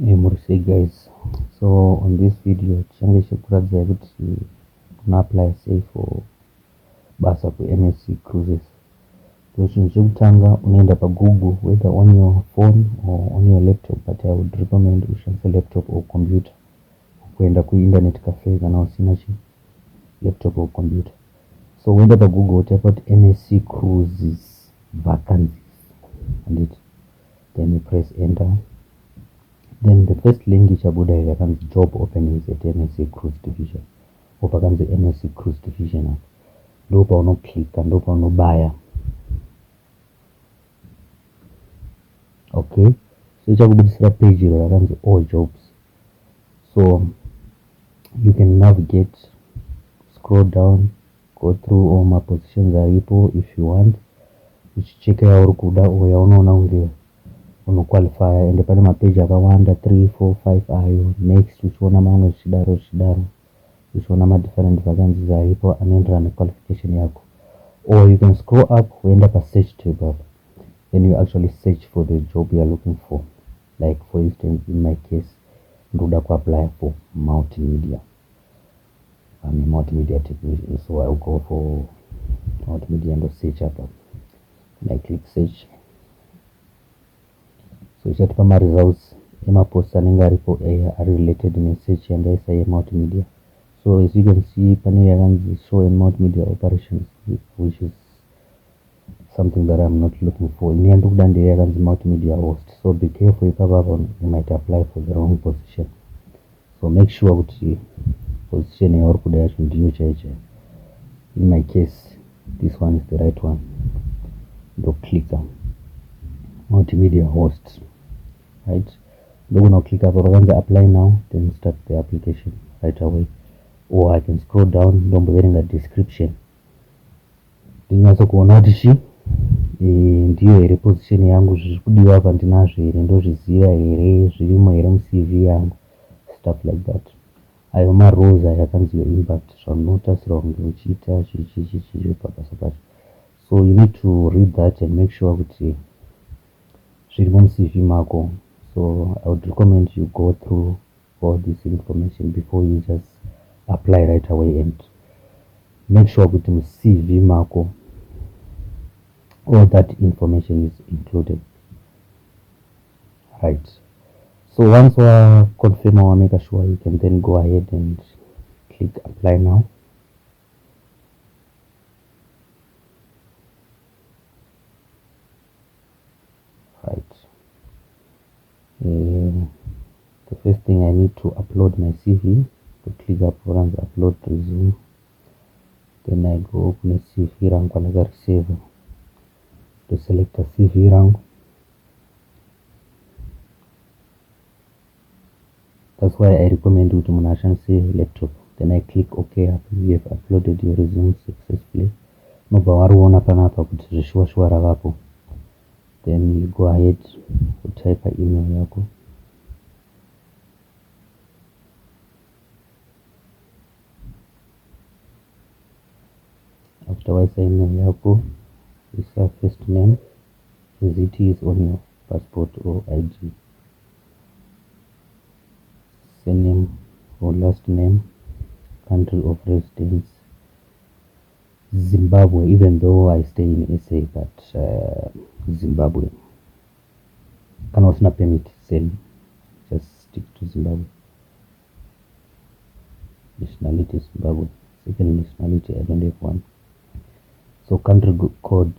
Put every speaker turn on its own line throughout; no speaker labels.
Hey Mursi guys, so on this video change chekuradza kuti una apply sei for basa ku MSC Cruises. So chinhu chekutanga unoenda pa Google whether on your phone or on your laptop, but I would recommend ushandise laptop or computer kuenda ku internet cafe kana usina laptop or computer. So uenda pa Google type out MSC Cruises vacancies and then you press enter. Then the first link ichabuda yakanzi job openings at MSC Cruise Division. Opakanzi MSC Cruise Division. Ndo paunoclicka, ndo paunobaya. Okay. So ichakubudisira page yakanzi all jobs. So you can navigate, scroll down, go through all my positions aripo if you want. Uchicheka yauri kuda yaunoona uri unoqualify ende pane mapeji akawanda 3 4 5 ayo. Next uchiona mamwe zvichidaro uchiona madifferent vacancies aripo anoenderana nequalification yako. Or you can scroll up woenda pa search tab, then you actually search for the job you are looking for. Like for instance in my case ndoda kuapply for multimedia. I'm a multimedia technician, so I'll go for multimedia and search up and I click search. So ichatipa ma results emapost anenge aripo are related nesearch yandaisa yemultimedia. So as you can see pane yakanzi show in multimedia operations, which is something that I'm not looking for. In the end of the day yakanzi multimedia host, so be careful ipapa you might apply for the wrong position. So make sure kuti position yauri kuda yacho ndiyo chaicho. In my case this one is the right one. Ndo click on multimedia host, right? Ndo now click hapo pakanzi apply now, then start the application right away. Or I can scroll down ndomboverenga description ndinyatso kuona kuti ndiyo here position yangu, zviri kudiwa apa ndinazvo here, ndozviziva here, zvirimo here muCV yangu, stuff like that. Ayo maroles ayakanzi impact zvaunotarisirwa kunge uchiita chichi pabasa pacho. So you need to read that and make sure kuti zvirimo muCV mako. So I would recommend you go through all this information before you just apply right away, and make sure kuti muCV mako all that information is included, right? So once we confirm or make sure, you can then go ahead and click apply now. Right. The first thing I need to upload my CV. To click up on upload resume. Then I go open a CV rank and save. To select a CV rank. That's why I recommend you to munashandise laptop. Then I click OK up. You have uploaded your resume successfully. Nobva wariona panapa kuti zvishuwa ravapo. Then you go ahead to type an email yako. After I say email yako, you say first name as it is on your passport or ID. Surname or last name, country of residence, Zimbabwe, even though I stay in SA, but Zimbabwe. Cannot not permit same, just stick to Zimbabwe. Nationality Zimbabwe. Second nationality, I don't have one. So country code,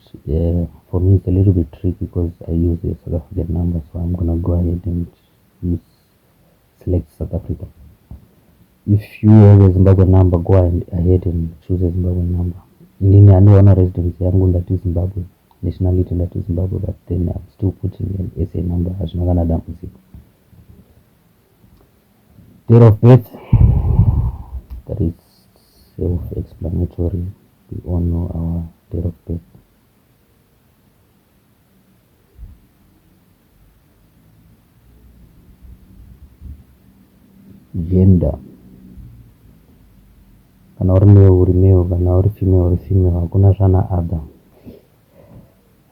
for me it's a little bit tricky because I use a South African number, so I'm gonna go ahead and select South Africa. If you have a Zimbabwe number, go ahead and choose a Zimbabwe number. Inini anoona residence yangu that is Zimbabwe, nationality that is Zimbabwe, but then I'm still putting an SA number as Nagana Dampuzik. Date of birth, that is self-explanatory. We all know our date of birth. Gender, kana uri male, kana uri female, hakuna zvana other.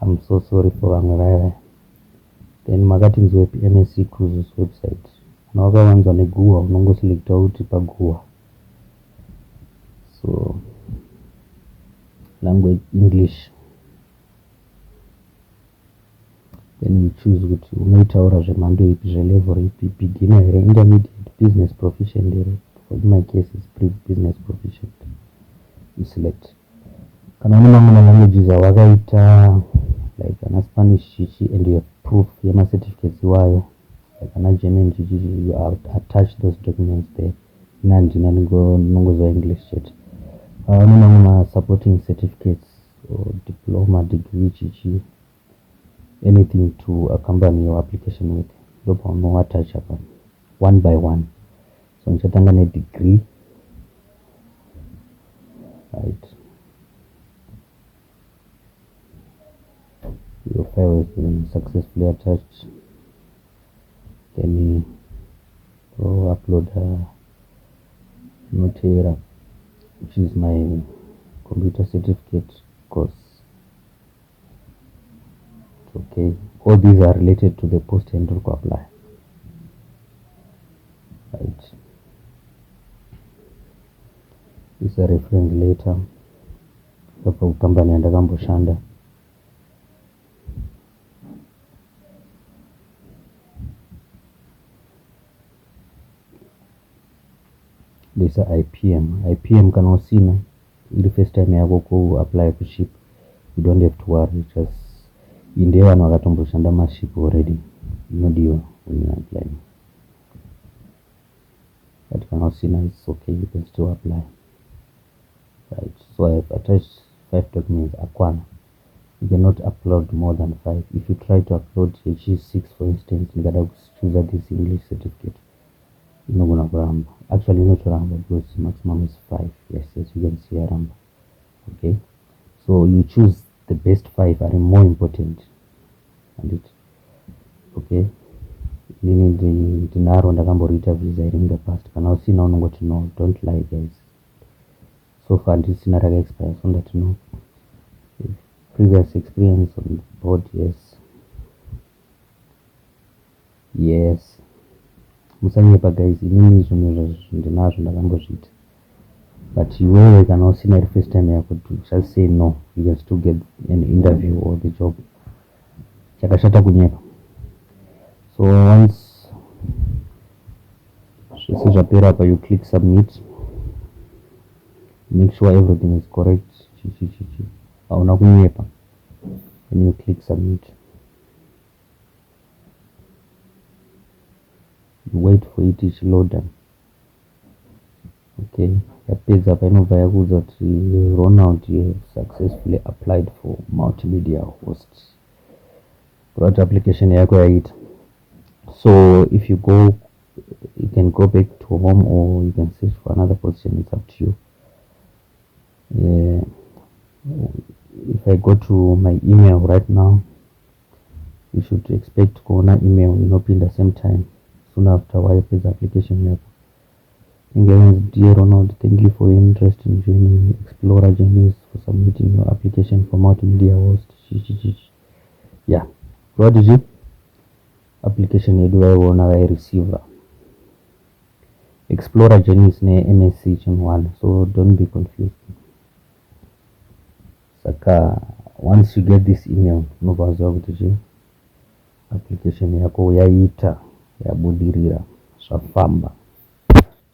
I'm so sorry for vamwe vaya. Then makati nzwe MSC Cruises website. kana wakawanzwa neguwa unongoselecta kuti paguwa. So language English, then you choose kuti unoitaura zvemhando ipi, zvelevel ipi, beginner here, intermediate, business proficient here. For my case is business proficient. You select. Kana une mamwe languages awakaita like ana Spanish chichi and you have proof yema certificates iwayo like ana German chichi, you attach those documents there. Nandina ningozwa English chat. Une mamwe supporting certificates or diploma, degree chichi, anything to accompany your application with. Ndopa uno attach hapa one by one. So nichatanga ne degree, right? Your file has been successfully attached. Then you upload Notera, which is my computer certificate course. Okay, all these are related to the post and apply. Right. This is a reference letter. Hapa company andakamboshanda. This is IPM kana usina ili first time yako ku apply for ship, you don't have to worry, just inde vanhu vakatomboshanda maship already inodiwa when you apply. But kana usina it's okay, you can still apply. Right, so I have attached 5 documents akwana. You cannot upload more than 5. If you try to upload H6 for instance, you gotta choose this English certificate. You're not gonna ramba. Actually not ramba because maximum is 5. Yes, you can see a ramba. Okay, so you choose the best 5 are more important. And it okay. Meaning the narrow ndakamborita visa in the past. Kana usina unongoti no, don't lie guys. So far this is not an experience on that no. Previous experience on board, yes. Musanyepa guys, inini zvino ndinazvo ndakambozvita. But you can also not first time you could just say no, you can still get an interview or the job. Chakashata kunyepa. So once you click submit. Make sure everything is correct. Then you click submit. You wait for it to load them. Okay, the page up and over that Ronald you successfully applied for multimedia hosts. That application it. So if you go, you can go back to home or you can search for another position. It's up to you. If I go to my email right now, you should expect corner email in the same time soon after YP's application. Dear Ronald, thank you for your interest in joining Explorer Journeys for submitting your application for multimedia host. Yeah, what is it? Application do I want to receive? Explorer Journeys ne MSC one, so don't be confused. Saka once you get this email, application yako yaita yabudirira shafamba.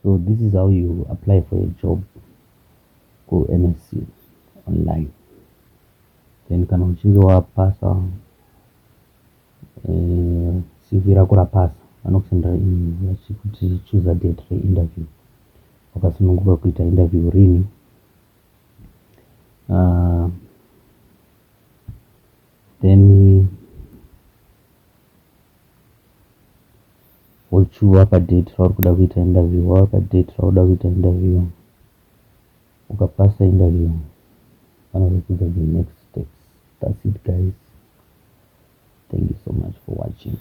So this is how you apply for a job for MSC online. Then kana uchinge wapasa CV rako rapasa anokusenda vachikuti choose a date for interview. Wakasununguka kuita interview rini. Then waka date rauri kuda kuita interview, waka date rauri kuda kuita interview. Ukapasa interview, vanokuudza the next steps. That's it guys. Thank you so much for watching.